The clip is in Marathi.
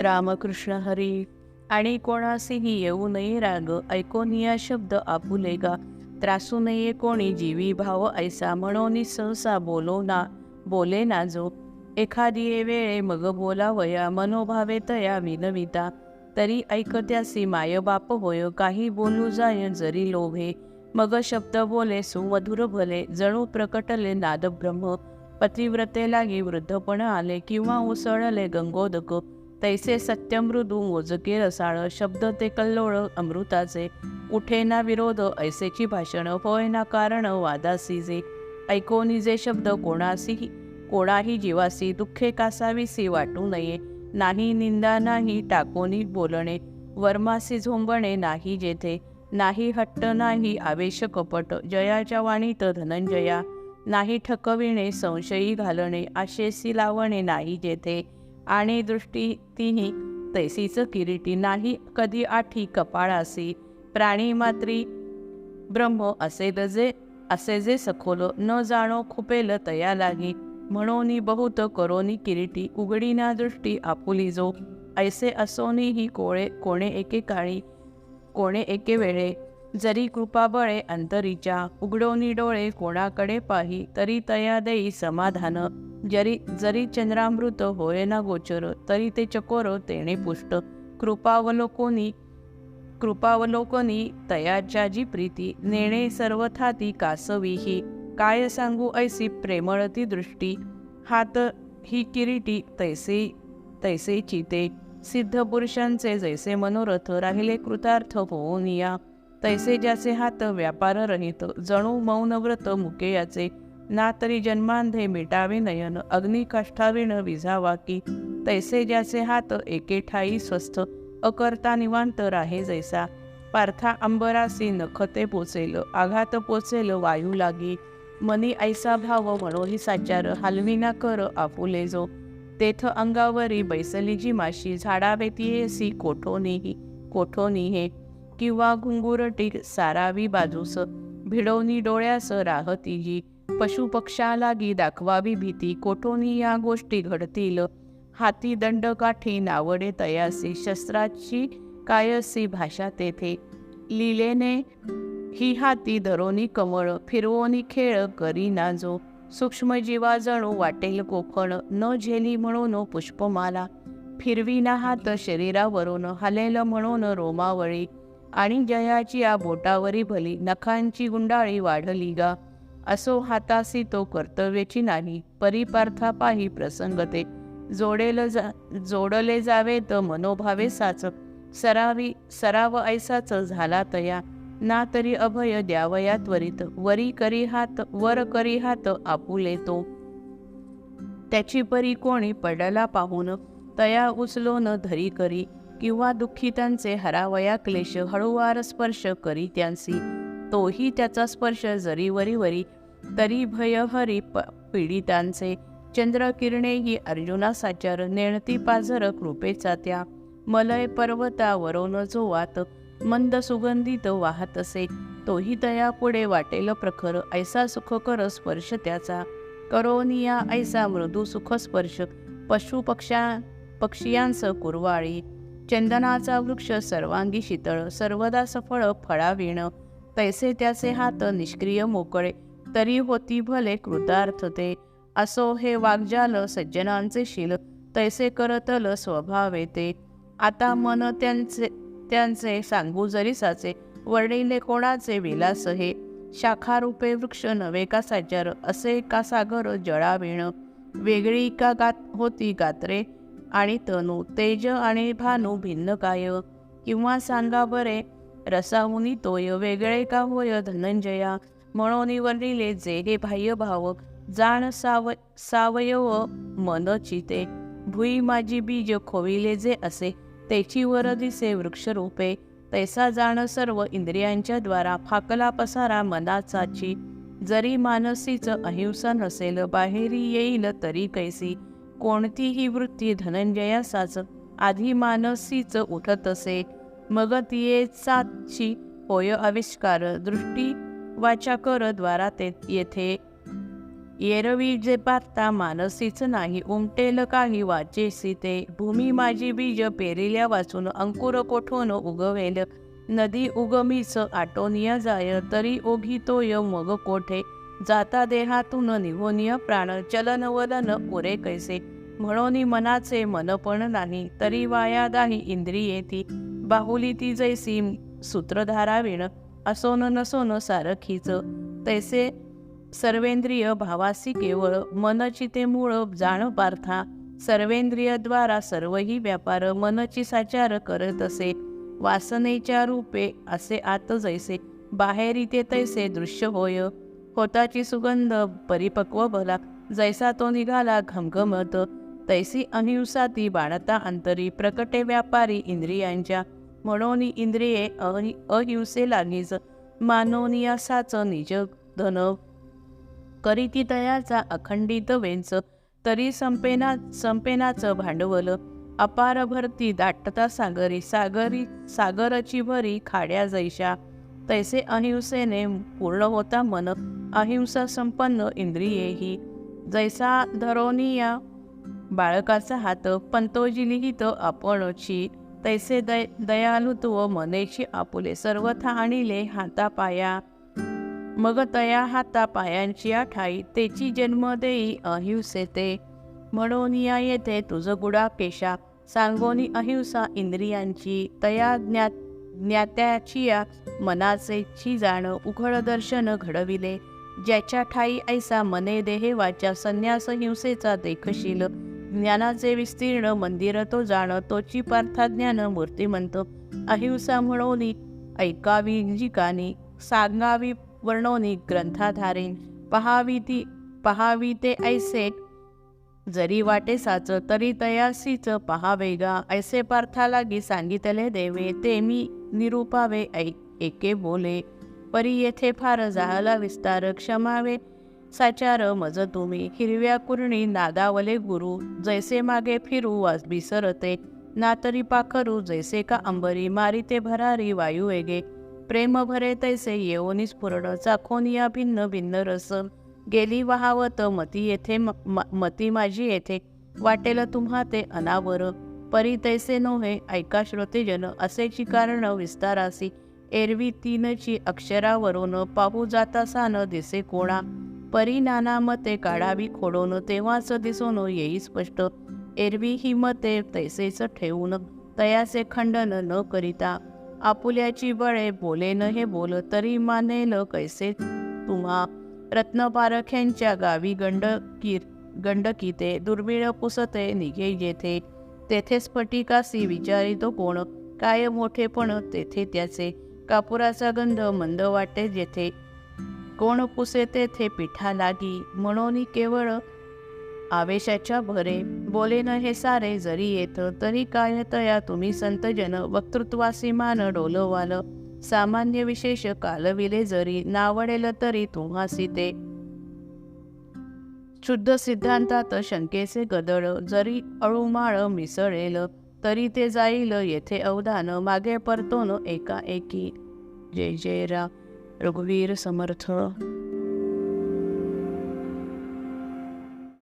रामकृष्ण हरी. आणि कोणासीही येऊ नये राग, ऐकोनिया शब्द आपुले गा. त्रासू नये कोणी जीवी भाव ऐसा, म्हणून सहसा बोले ना जो. एखादी वेळे मग बोलावया, मनोभावे तया विनविता. तरी ऐकत्यासी माय बाप होय, काही बोलू जाय जरी लोभे. मग शब्द बोले सुमधुर भले, जणू प्रकटले नाद ब्रह्म. पतिव्रते लागी वृद्धपण आले, किंवा उसळले गंगोदक. तैसे सत्यमृदू मोजके रसाळ, शब्द ते कल्लोळ अमृताचे. उठे ना विरोध ऐसेची भाषण, होय ना कारण वादासी जे. ऐकोनी जे शब्द कोणाही जीवासी, दुःखे कासावीसी वाटू नये. नाही निंदा नाही टाकोनी बोलणे, वर्मासी झोंबणे नाही जेथे. नाही हट्ट नाही आवेश कपट, जयाच्या वाणीत धनंजया. नाही ठकविणे संशयी घालणे, आशेसी लावणे नाही जेथे. आणि दृष्टी तिही तैसीच किरीटी, नाही कधी आठी कपाळासी. प्राणी मात्री ब्रह्म असे जे सखोल, न जाणो खुपेल तया लागी. म्हणून बहुत करोनी किरीटी, उघडी ना दृष्टी आपुली जो. ऐसे असोनी ही कोणे एके काळी, कोणे एके वेळे. जरी कृपाबळे अंतरीच्या, उघडोनी डोळे कोणाकडे पाही. तरी तया देई समाधान, जरी चंद्रामृत होय ना गोचर. तरी ते चकोर तेणे पुष्ट, कृपावलोकनी तयाच्या जी प्रीती. नेणे सर्वथा ती कासवीही, काय सांगू ऐसी प्रेमळती दृष्टी. हात ही किरीटी तैसे चिते, सिद्ध पुरुषांचे जैसे मनोरथ. राहिले कृतार्थ होऊन या, तैसे ज्याचे हात व्यापार रहित. जणू मौन व्रत मुके याचे, ना तरी जन्मांधे मिटावे नयन. अग्नी काष्ठाविण विझावा की, तैसे ज्याचे हात एके ठाई स्वस्थ. अकर्ता निवांत राहे जैसा, पार्था अंबरासी नखते पोचेल. आघात पोचेल वायू लागी, मनी ऐसा भाव मनोही साचार. हलविना कर आपुले जो, तेथ अंगावरी बैसली जी माशी. झाडावे तियेसी कोठोनी हे, किंवा घुंगुरटी सारावी बाजूस. भिडवणी डोळ्यास राहती जी, पशुपक्षा लागी दाखवावी भीती. कोठोनी या गोष्टी घडतील, हाती दंड काठी नावडे तयासी. शस्त्राची कायसी भाषा तेथे, लिलेने ही हाती धरोनी कमळ. फिरवोनी खेळ करी ना जो, सूक्ष्म जीवा जणू वाटेल कोखण. न झेली म्हणून पुष्पमाला, फिरवी ना हात शरीरावरून. हलेल म्हणून रोमावळी, आणि जयाची या बोटावरी भली. नखांची गुंडाळी वाढली गा, असो हातासी तो कर्तव्याची नाही. परिपार्था पाही प्रसंगते, जोडले जावे त मनोभावे साच. सराव ऐसाच झाला तया, ना तरी अभय द्यावया त्वरित. वर करी हात आपुले तो, त्याची परी कोणी पडला पाहून. तया उचलो न धरी करी, किंवा दुःखितांचे हरावया क्लेश. हळूवार स्पर्श करी त्यांसी, तोही त्याचा स्पर्श जरी वरी. तरी भय हरी पीडितांचे, चंद्रकिरणे ही अर्जुना साचार. नेणती पाझर कृपेचा त्या, मलय पर्वतावरून जो वात. मंद सुगंधित वाहत असे, तोही तया पुढे वाटेल प्रखर. ऐसा सुखकर स्पर्श त्याचा, करोनिया ऐसा मृदू सुख स्पर्श. पक्षियांस कुरवाळी, चंदनाचा वृक्ष सर्वांगी शीतळ. सर्वदा सफळ फळावीण, तैसे त्याचे हात निष्क्रिय मोकळे. तरी होती भले कृतार्थ ते, असो हे वाग्जाल सज्जनांचे शील. तैसे करतल स्वभावे ते, आता मन त्यांचे सांगू जरी साचे. वर्णिले कोणाचे विलास हे, शाखारूपे वृक्ष नवे का साचार. असे का सागर जळावीण, वेगळी का होती गात्रे आणि तनू. तेज आणि भानू भिन्न काय, किंवा सांगा बरे रसाहुनी तोय. वेगळे का होय धनंजया, म्हणून वर्णिले जे हे बाह्य भाव. जाण सावयव मन चिते, भुई माझी बीज खोविले जे असे. तेची वर दिसे वृक्षरूपे, तैसा जाण सर्व इंद्रियांच्या द्वारा. फाकला पसारा मनाचाची, जरी मानसीच अहिंसा नसेल. बाहेरी येईल तरी कैसी, कोणतीही वृत्ती धनंजयासाच. आधी मानसीच उठत असे, मग तियेचाची होय आविष्कार. दृष्टी वाचा कर द्वारा ते येरवी जे पाहता मानसीच नाही, उमटेल काही वाचेसी ते. भूमी माझी बीज पेरिल्या वाचून, अंकुर कोठून उगवेल. नदी उगमीच आटोनिया जाय, तरी ओघितोय मग कोठे. जाता देहातून निघोनिया प्राण, चलन वलन पुरे कैसे. म्हणून मनाचे मन पण नाही, तरी वाया दाही इंद्रिये ती. बाहुली ती जैसी सूत्रधारा विण, असोन नसोन सारखीच. तैसे सर्वेंद्रिय भावासी केवळ, मनची ते मूळ जाण पार्था. सर्वेंद्रियद्वारा सर्वही व्यापार, मनची साचार करत असे. वासनेच्या रूपे असे आत जैसे, बाहेरी ते तैसे दृश्य होय. होताची सुगंध परिपक्व भला, जैसा तो निघाला घमघमत. तैसी अहिंसा ती बाणता अंतरी, प्रकटे व्यापारी इंद्रियांच्या. म्हणून इंद्रिये अहिंसे लागीच, मानोनिया साच निज धन. करीती तयाचा अखंडित वेंच, तरी संपेनाचं भांडवल. अपार भरती दाटता सागरी, सागरची भरी खाड्या जैशा. तैसे अहिंसेने पूर्ण होता मन, अहिंसा संपन्न इंद्रियेही. जैसा धरोनिया बाळकाचा हात, पंतोजी लिहित आपणची. तैसे दयालुत्व मनेची आपुले, सर्वथा आणिले हातापाया. मग तया हाता पायांची ठाई, तेची जन्म देई अहिंसे ते. म्हणून या येथे तुझ गुडाकेशा, सांगोनी अहिंसा इंद्रियांची. तया ज्ञात्याची या मनाचे जाण, उघड दर्शन घडविले. ज्याच्या ठाई ऐसा मने देहे वाचा, संन्यास हिंसेचा देखशील. ज्ञानाचे विस्तीर्ण मंदिर तो जाण, तोची पार्था ज्ञान मूर्तिमंत. अहिंसा म्हणून ऐकावी जिकानी, सांगावी वर्णोनी ग्रंथाधारे. पहावी ते ऐसे जरी वाटे साच, तरी तयासीच पहावेगा. ऐसे पार्था लागी सांगितले देवे, ते मी निरूपावे एके बोले. परी येथे फार झाला विस्तार, क्षमावे साचार मज तुम्ही. हिरव्या कुरणी नादावले गुरु, जैसे मागे फिरू विसरते. नातरी पाखरू जैसे का अंबरी, मारिते भरारी वायू वेगे. प्रेम भरे तैसे येऊनी स्फुरण, चाखोनिया भिन्न भिन्न रस. गेली वाहावत मती येथे मती माझी येथे, वाटेल तुम्हा ते अनावर. परी तैसे नोहे ऐका श्रोतेजन, असेची कारण विस्तारासी. एरवी तीनची अक्षरावरून, पाहू जाता सान दिसे कोणा. परी नाना मते काढावी खोडून, तेव्हाच दिसून येई स्पष्ट. एरवी ही मते तैसेच ठेवून, तयाचे खंडन न करिता. आपुल्याची बळे बोलेन हे बोल, तरी मानेल कैसे तुम्हा. रत्नपारख्यांच्या गावी गंडकीते, दुर्मिळ पुसते निघे जेथे. तेथे स्फटिकासी विचारितो कोण, काय मोठेपण तेथे त्याचे. कापुराचा गंध मंद वाटे जेथे, कोण पुसे तेथे पिठा लागी. म्हणून केवळ आवेशाच्या भरे, बोलेन हे सारे जरी येत. तरी काय तया तुम्ही संतजन, वक्तृत्वासी मान डोलवाल. सामान्य विशेष कालविले जरी, नावडेल तरी तुम्हासी ते. शुद्ध सिद्धांतात शंकेचे गदळ, जरी अळूमाळ मिसळेल. तरी ते जाईल येथे अवधान, मागे परतोन एकाएकी. जय जय रघुवीर समर्थ.